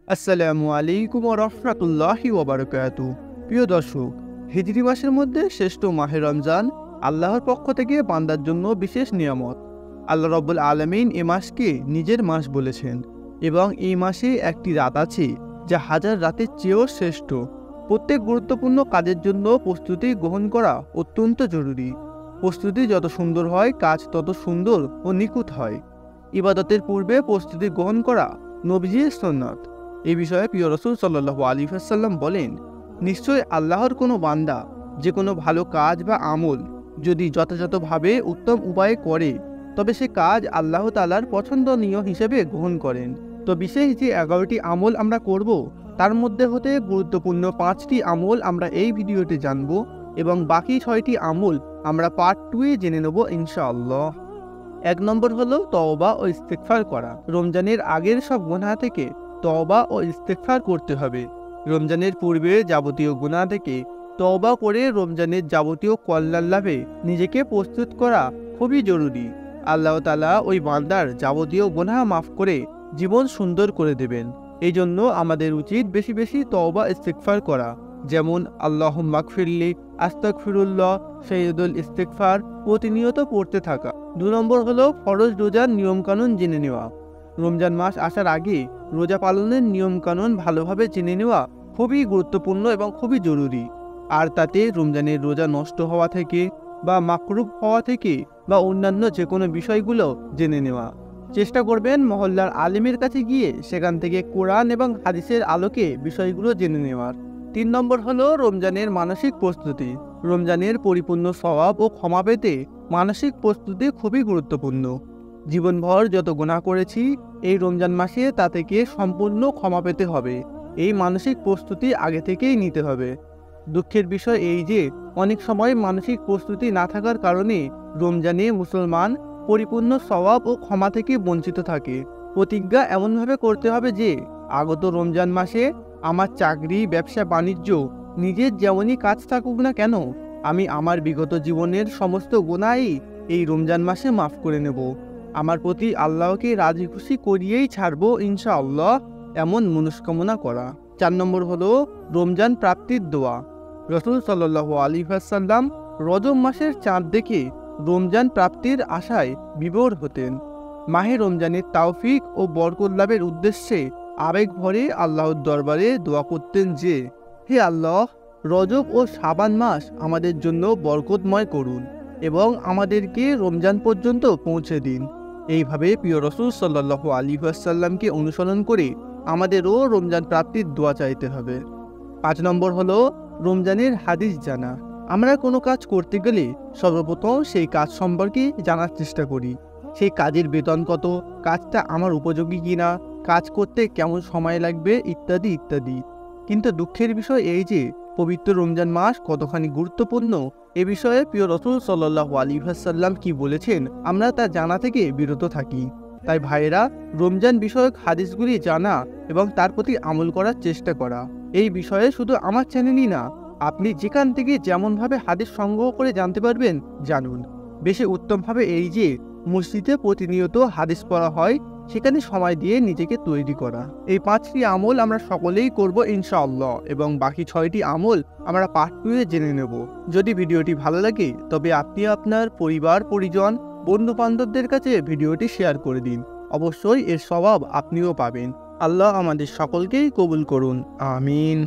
আসসালামু আলাইকুম ওয়া রাহমাতুল্লাহি ওয়া বারাকাতুহু। প্রিয় দর্শক, হিজরি মাসের মধ্যে শ্রেষ্ঠ মাহে রমজান আল্লাহর পক্ষ থেকে বান্দার জন্য বিশেষ নিয়ামত। আল্লাহ রাব্বুল আলামিন এ মাসকে নিজের মাস বলেছেন এবং এই মাসে একটি রাত আছে যা হাজার রাতের চেয়েও শ্রেষ্ঠ। প্রত্যেক গুরুত্বপূর্ণ কাজের জন্য প্রস্তুতি গ্রহণ করা অত্যন্ত জরুরি। প্রস্তুতি যত সুন্দর হয়, কাজ তত সুন্দর ও নিখুঁত হয়। ইবাদতের পূর্বে প্রস্তুতি গ্রহণ করা নবীজির সুন্নাত। এই বিষয়ে প্রিয় রাসূল সাল্লাল্লাহু আলাইহি ওয়াসাল্লাম বলেন, নিশ্চয় আল্লাহর কোনো বান্দা যে কোনো ভালো কাজ বা আমল যদি যথাযথভাবে উত্তম উপায়ে করে, তবে সে কাজ আল্লাহ তাআলার পছন্দনীয় হিসেবে গ্রহণ করেন। তো বিশেষ যে 11টি আমল আমরা করব, তার মধ্যে হতে গুরুত্বপূর্ণ 5টি আমল আমরা এই ভিডিওতে জানব এবং বাকি 6টি আমল আমরা পার্ট 2-এ জেনে নেব ইনশাআল্লাহ। 1 নম্বর হলো তওবা ও ইস্তেগফার করা। রমজানের আগের সব গুনাহ থেকে তওবা ও ইস্তেগফার করতে হবে। রমজানের পূর্বে যাবতীয় গুনাহ থেকে তওবা করে রমজানের যাবতীয় কল্যাণ লাভে নিজেকে প্রস্তুত করা খুবই জরুরি। আল্লাহ তাআলা ওই বান্দার যাবতীয় গুনাহ মাফ করে জীবন সুন্দর করে দেবেন। এই জন্য আমাদের উচিত বেশি বেশি তওবা ইস্তেগফার করা, যেমন আল্লাহুম্মা গফিরলি, আস্তাগফিরুল্লাহ, সাইয়্যিদুল ইস্তেগফার প্রতিনিয়ত পড়তে থাকা। 2 নম্বর হলো ফরজ রোজার নিয়মকানুন জেনে নেওয়া। রমজান মাস আসার আগে রোজা পালনের নিয়মকানুন ভালোভাবে জেনে নেওয়া খুবই গুরুত্বপূর্ণ এবং খুবই জরুরি। আর তাতে রমজানের রোজা নষ্ট হওয়া থেকে বা মাকরুহ হওয়া থেকে বা অন্যান্য যে কোনো বিষয়গুলো জেনে নেওয়া। চেষ্টা করবেন মহল্লার আলেমের কাছে গিয়ে সেখান থেকে কোরআন এবং হাদিসের আলোকে বিষয়গুলো জেনে নেওয়ার। 3 নম্বর হলো রমজানের মানসিক প্রস্তুতি। রমজানের পরিপূর্ণ সওয়াব ও ক্ষমা পেতে মানসিক প্রস্তুতি খুবই গুরুত্বপূর্ণ। জীবনভর যত গুনাহ করেছি, এই রমজান মাসে তা থেকে সম্পূর্ণ ক্ষমা পেতে হবে। এই মানসিক প্রস্তুতি আগে থেকেই নিতে হবে। দুঃখের বিষয় এই যে অনেক সময় মানসিক প্রস্তুতি না থাকার কারণে রমজানে মুসলমান পরিপূর্ণ সওয়াব ও ক্ষমা থেকে বঞ্চিত থাকে। প্রতিজ্ঞা এমনভাবে করতে হবে যে আগত রমজান মাসে আমার চাকরি, ব্যবসা বাণিজ্য, নিজের যেমনই কাজ থাকুক না কেন, আমি আমার বিগত জীবনের সমস্ত গুনাহই এই রমজান মাসে মাফ করে নেব। আমার প্রতি আল্লাহকে রাজি খুশি করিয়েই ছাড়বো ইনশাআল্লাহ, এমন মনস্কামনা করা। 4 নম্বর হলো রমজান প্রাপ্তির দোয়া। রাসূল সাল্লাল্লাহু আলাইহি ওয়াসাল্লাম রজব মাসের চাঁদ দেখে রমজান প্রাপ্তির আশায় বিভোর হতেন। মাহে রমজানের তাওফিক ও বরকত লাভের উদ্দেশ্যে আবেগ ভরে আল্লাহর দরবারে দোয়া করতেন যে, হে আল্লাহ, রজব ও শাবান মাস আমাদের জন্য বরকতময় করুন এবং আমাদেরকে রমজান পর্যন্ত পৌঁছে দিন। এইভাবে প্রিয় রাসূল সাল্লাল্লাহু আলাইহি ওয়াসাল্লামকে অনুসরণ করে আমাদেরও রমজান প্রাপ্তির দোয়া চাইতে হবে। 5 নম্বর হলো রমজানের হাদিস জানা। আমরা কোনো কাজ করতে গেলে সর্বপ্রথম সেই কাজ সম্পর্কে জানার চেষ্টা করি। সেই কাজের বেতন কত, কাজটা আমার উপযোগী কিনা, কাজ করতে কেমন সময় লাগবে, ইত্যাদি ইত্যাদি। কিন্তু দুঃখের বিষয় এই যে পবিত্র রমজান মাস কতখানি গুরুত্বপূর্ণ, এ বিষয়ে প্রিয় রাসূল সাল্লাল্লাহু আলাইহি ওয়াসাল্লাম কি বলেছেন আমরা তা জানা থেকে বিরত থাকি। তাই ভাইয়েরা, রমজান বিষয়ক হাদিসগুলি জানা এবং তার প্রতি আমল করার চেষ্টা করা। এই বিষয়ে শুধু আমার চ্যানেলই না, আপনি যেখান থেকে যেমনভাবে হাদিস সংগ্রহ করে জানতে পারবেন জানুন। বেশি উত্তমভাবে এই যে মসজিদে প্রতিনিয়ত হাদিস পড়া হয়, সেখানে সময় দিয়ে নিজেকে তৈরি করা। এই 5টি আমল আমরা সকলেই করব ইনশাআল্লাহ এবং বাকি 6টি আমল আমরা পার্ট 2-এ জেনে নেব। যদি ভিডিওটি ভালো লাগে তবে আপনি আপনার পরিবার, পরিজন, বন্ধু বান্ধবদের কাছে ভিডিওটি শেয়ার করে দিন। অবশ্যই এর সওয়াব আপনিও পাবেন। আল্লাহ আমাদের সকলকেই কবুল করুন, আমিন।